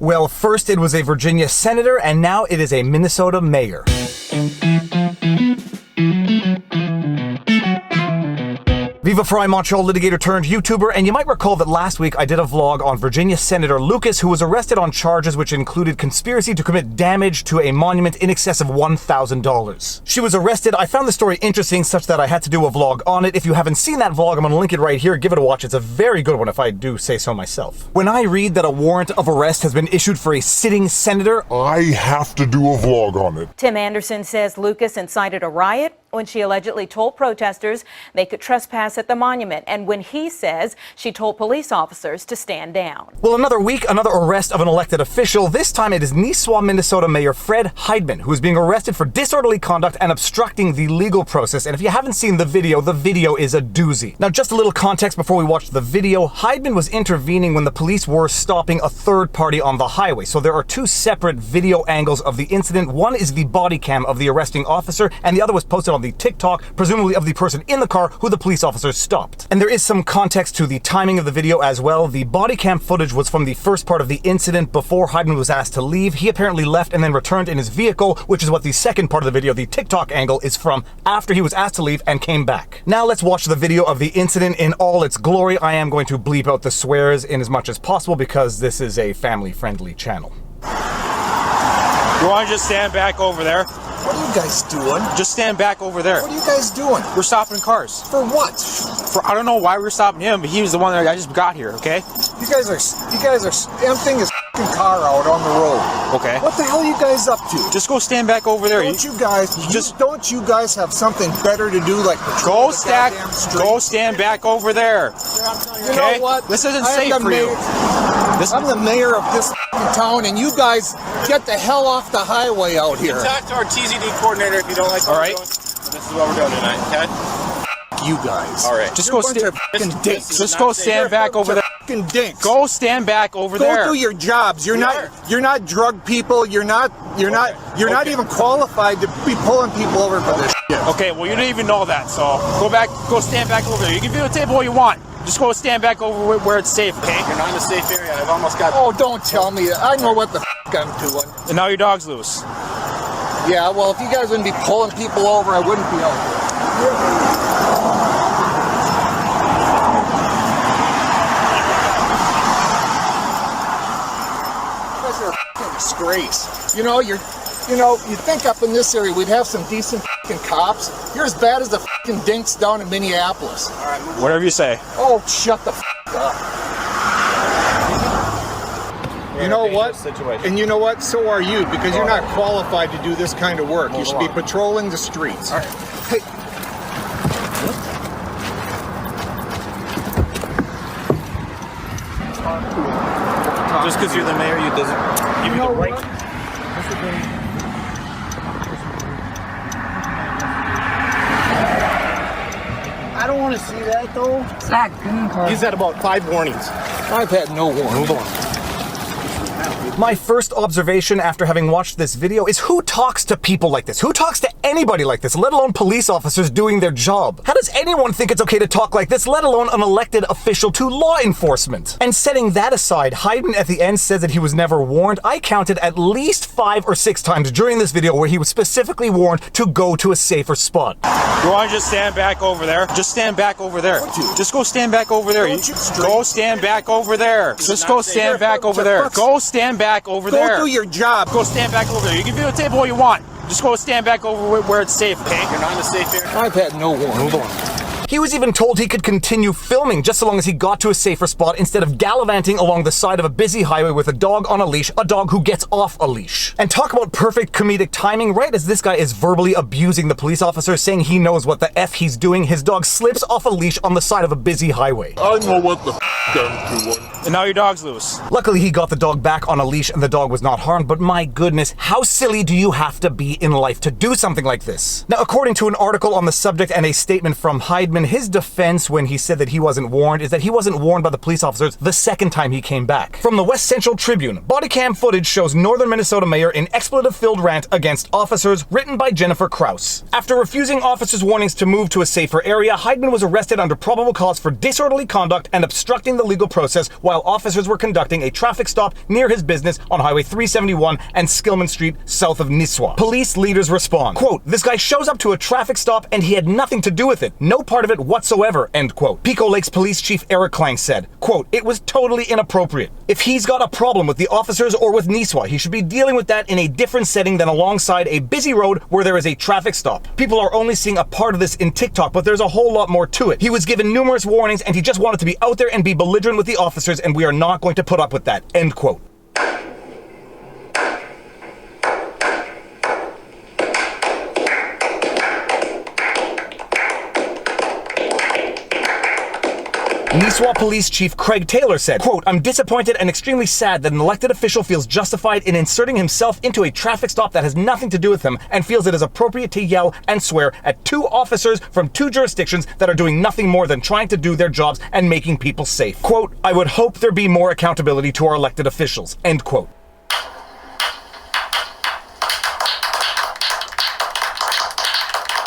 Well, first it was a Virginia senator, and now it is a Minnesota mayor. Viva Frei, Montreal litigator turned YouTuber, and you might recall that last week I did a vlog on Virginia Senator Lucas, who was arrested on charges which included conspiracy to commit damage to a monument in excess of $1,000. She was arrested. I found the story interesting such that I had to do a vlog on it. If you haven't seen that vlog, I'm going to link it right here. Give it a watch. It's a very good one if I do say so myself. When I read that a warrant of arrest has been issued for a sitting senator, I have to do a vlog on it. Tim Anderson says Lucas incited a riot when she allegedly told protesters they could trespass at the monument, and when he says she told police officers to stand down. Well, another week, another arrest of an elected official. This time it is Nisswa, Minnesota Mayor Fred Heidman, who is being arrested for disorderly conduct and obstructing the legal process. And if you haven't seen the video is a doozy. Now, just a little context before we watch the video. Heidman was intervening when the police were stopping a third party on the highway. So there are two separate video angles of the incident. One is the body cam of the arresting officer, and the other was posted on the TikTok, presumably of the person in the car who the police officers stopped. And there is some context to the timing of the video as well. The body cam footage was from the first part of the incident before Heidman was asked to leave. He apparently left and then returned in his vehicle, which is what the second part of the video, the TikTok angle, is from after he was asked to leave and came back. Now let's watch the video of the incident in all its glory. I am going to bleep out the swears in as much as possible because this is a family-friendly channel. You want to just stand back over there? What are you guys doing? Just stand back over there. What are you guys doing? We're stopping cars. For what? I don't know why we're stopping him, but he was the one that I just got here, okay? You guys are emptying his f***ing car out on the road. Okay. What the hell are you guys up to? Just go stand back over there. Don't you guys have something better to do, like patrol the goddamn street? Go stand back over there. You know what? This isn't safe for you. I'm the mayor of this town, and you guys get the hell off the highway out here. Talk to our TZD coordinator if you don't like what we're doing. This is what we're doing tonight, okay? You guys. All right. Just go stand back over there. Dinks. Go stand back over there. Go do your jobs. You're not drug people. You're not even qualified to be pulling people over for this shit. Okay, well you didn't even know that, so go stand back over there. You can videotape all you want. Just go stand back over where it's safe, okay? You're not in a safe area. I've almost got. Oh, don't tell me. I know what the f I'm doing. And now your dog's loose. Yeah, well, if you guys wouldn't be pulling people over, I wouldn't be out here. Disgrace. You think up in this area we'd have some decent f***ing cops. You're as bad as the f***ing dinks down in Minneapolis. All right, whatever you say. Oh, shut the f*** up. You know what? And you know what? So are you, because you're not qualified to do this kind of work. You should be patrolling the streets. All right. Hey. Just because you're the mayor, you doesn't give you the right. I don't want to see that though. He's had about 5 warnings. I've had no warning. Move on. My first observation after having watched this video is who talks to people like this? Who talks to anybody like this, let alone police officers doing their job? How does anyone think it's okay to talk like this, let alone an elected official to law enforcement? And setting that aside, Heidman at the end says that he was never warned. I counted at least 5 or 6 times during this video where he was specifically warned to go to a safer spot. You want to just stand back over there? Just stand back over there. Just go stand back over there. Go stand back over there. Just go stand back over there. Go stand back over there. Go do your job. Go stand back over there. You can videotape all you want. Just go stand back over where it's safe, okay? You're not in a safe area. I've had no warning. Move on. He was even told he could continue filming just so long as he got to a safer spot instead of gallivanting along the side of a busy highway with a dog on a leash, a dog who gets off a leash. And talk about perfect comedic timing, right as this guy is verbally abusing the police officer, saying he knows what the F he's doing, his dog slips off a leash on the side of a busy highway. I know what the f I'm doing. And now your dog's loose. Luckily, he got the dog back on a leash and the dog was not harmed, but my goodness, how silly do you have to be in life to do something like this? Now, according to an article on the subject and a statement from Heidman, Heidman, his defense when he said that he wasn't warned is that he wasn't warned by the police officers the second time he came back. From the West Central Tribune, body cam footage shows Northern Minnesota mayor in expletive-filled rant against officers, written by Jennifer Krause. After refusing officers' warnings to move to a safer area, Heidman was arrested under probable cause for disorderly conduct and obstructing the legal process while officers were conducting a traffic stop near his business on Highway 371 and Skillman Street, south of Nisswa. Police leaders respond, quote, "This guy shows up to a traffic stop and he had nothing to do with it. No part of it whatsoever," end quote. Pico Lakes Police Chief Eric Klang said, quote, "It was totally inappropriate. If he's got a problem with the officers or with Nisswa, he should be dealing with that in a different setting than alongside a busy road where there is a traffic stop. People are only seeing a part of this in TikTok, but there's a whole lot more to it. He was given numerous warnings and he just wanted to be out there and be belligerent with the officers, and we are not going to put up with that," end quote. Nisswa Police Chief Craig Taylor said, quote, "I'm disappointed and extremely sad that an elected official feels justified in inserting himself into a traffic stop that has nothing to do with him and feels it is appropriate to yell and swear at two officers from two jurisdictions that are doing nothing more than trying to do their jobs and making people safe. Quote, I would hope there be more accountability to our elected officials," end quote.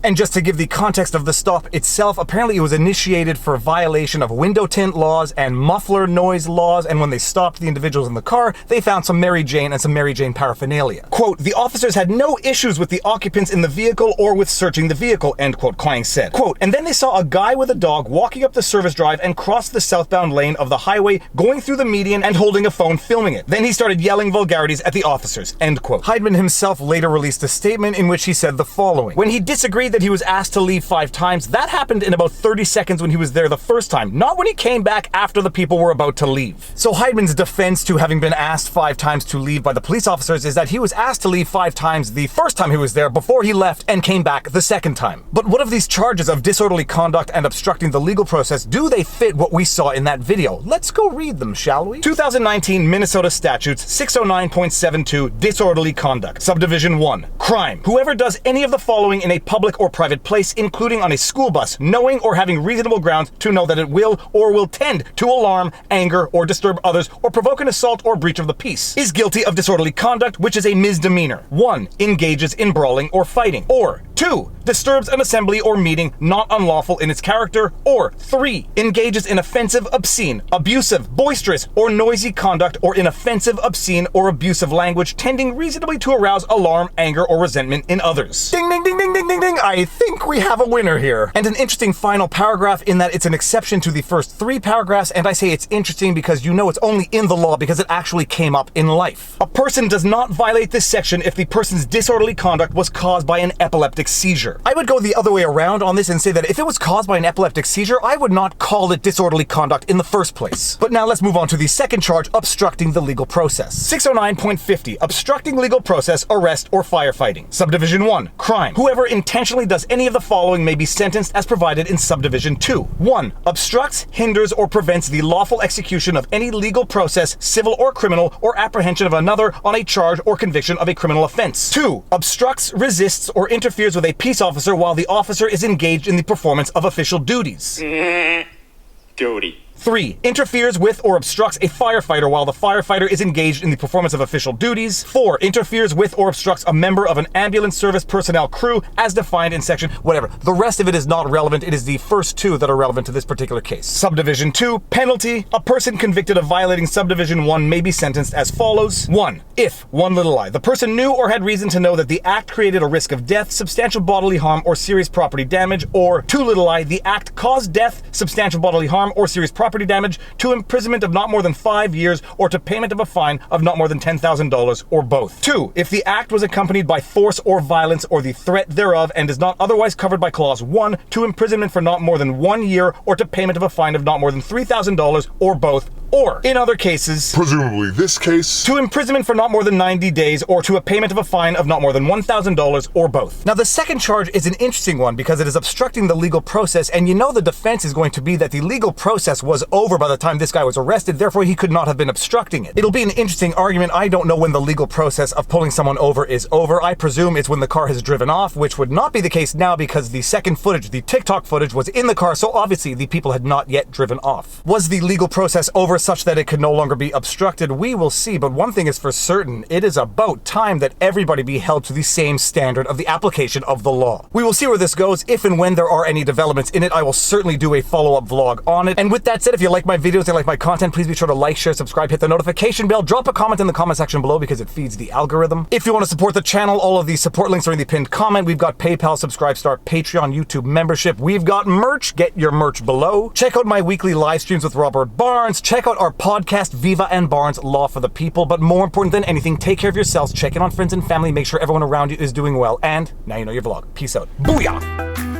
And just to give the context of the stop itself, apparently it was initiated for violation of window tint laws and muffler noise laws, and when they stopped the individuals in the car, they found some Mary Jane and some Mary Jane paraphernalia. Quote, "The officers had no issues with the occupants in the vehicle or with searching the vehicle," end quote, Klang said. Quote, "And then they saw a guy with a dog walking up the service drive and cross the southbound lane of the highway, going through the median and holding a phone filming it. Then he started yelling vulgarities at the officers," end quote. Heidman himself later released a statement in which he said the following: "When he disagreed that he was asked to leave 5 times, that happened in about 30 seconds when he was there the first time, not when he came back after the people were about to leave." So Heidman's defense to having been asked 5 times to leave by the police officers is that he was asked to leave 5 times the first time he was there before he left and came back the second time. But what of these charges of disorderly conduct and obstructing the legal process? Do they fit what we saw in that video? Let's go read them, shall we? 2019 Minnesota Statutes 609.72 Disorderly Conduct. Subdivision 1. Crime. Whoever does any of the following in a public or private place, including on a school bus, knowing or having reasonable grounds to know that it will or will tend to alarm, anger, or disturb others, or provoke an assault or breach of the peace, is guilty of disorderly conduct, which is a misdemeanor. 1. Engages in brawling or fighting. Or 2. Disturbs an assembly or meeting not unlawful in its character. Or 3. Engages in offensive, obscene, abusive, boisterous, or noisy conduct, or in offensive, obscene, or abusive language tending reasonably to arouse alarm, anger, or resentment in others." Ding, ding, ding, ding, ding, ding, ding. I think we have a winner here. And an interesting final paragraph in that it's an exception to the first 3 paragraphs, and I say it's interesting because you know it's only in the law because it actually came up in life. "A person does not violate this section if the person's disorderly conduct was caused by an epileptic seizure." I would go the other way around on this and say that if it was caused by an epileptic seizure, I would not call it disorderly conduct in the first place. But now let's move on to the second charge, obstructing the legal process. 609.50 Obstructing legal process, arrest, or firefighting. Subdivision 1. Crime. Whoever intentionally does any of the following may be sentenced as provided in Subdivision 2. 1. Obstructs, hinders, or prevents the lawful execution of any legal process, civil or criminal, or apprehension of another on a charge or conviction of a criminal offense. 2. Obstructs, resists, or interferes with a peace officer while the officer is engaged in the performance of official duties. Duty. 3. Interferes with or obstructs a firefighter while the firefighter is engaged in the performance of official duties. 4. Interferes with or obstructs a member of an ambulance service personnel crew as defined in section whatever. The rest of it is not relevant. It is the first 2 that are relevant to this particular case. Subdivision 2. Penalty. A person convicted of violating Subdivision 1 may be sentenced as follows. 1. If, one little I, the person knew or had reason to know that the act created a risk of death, substantial bodily harm, or serious property damage, or 2 little I, the act caused death, substantial bodily harm, or serious property damage, to imprisonment of not more than 5 years, or to payment of a fine of not more than $10,000, or both. 2. If the act was accompanied by force or violence or the threat thereof and is not otherwise covered by Clause 1, to imprisonment for not more than 1 year, or to payment of a fine of not more than $3,000, or both. or in other cases, Presumably this case. to imprisonment for not more than 90 days or to a payment of a fine of not more than $1,000 or both. Now the second charge is an interesting one because it is obstructing the legal process, and you know the defense is going to be that the legal process was over by the time this guy was arrested, therefore he could not have been obstructing it. It'll be an interesting argument. I don't know when the legal process of pulling someone over is over. I presume it's when the car has driven off, which would not be the case now because the second footage, the TikTok footage, was in the car, so obviously the people had not yet driven off. Was the legal process over such that it could no longer be obstructed? We will see, but one thing is for certain, it is about time that everybody be held to the same standard of the application of the law. We will see where this goes. If and when there are any developments in it, I will certainly do a follow-up vlog on it. And with that said, if you like my videos and like my content, please be sure to like, share, subscribe, hit the notification bell, drop a comment in the comment section below because it feeds the algorithm. If you want to support the channel, all of the support links are in the pinned comment. We've got PayPal, Subscribestar, Patreon, YouTube membership. We've got merch. Get your merch below. Check out my weekly live streams with Robert Barnes. Check out our podcast, Viva and Barnes, Law for the People. But more important than anything, take care of yourselves, check in on friends and family, make sure everyone around you is doing well, and now you know your vlog. Peace out. Booyah!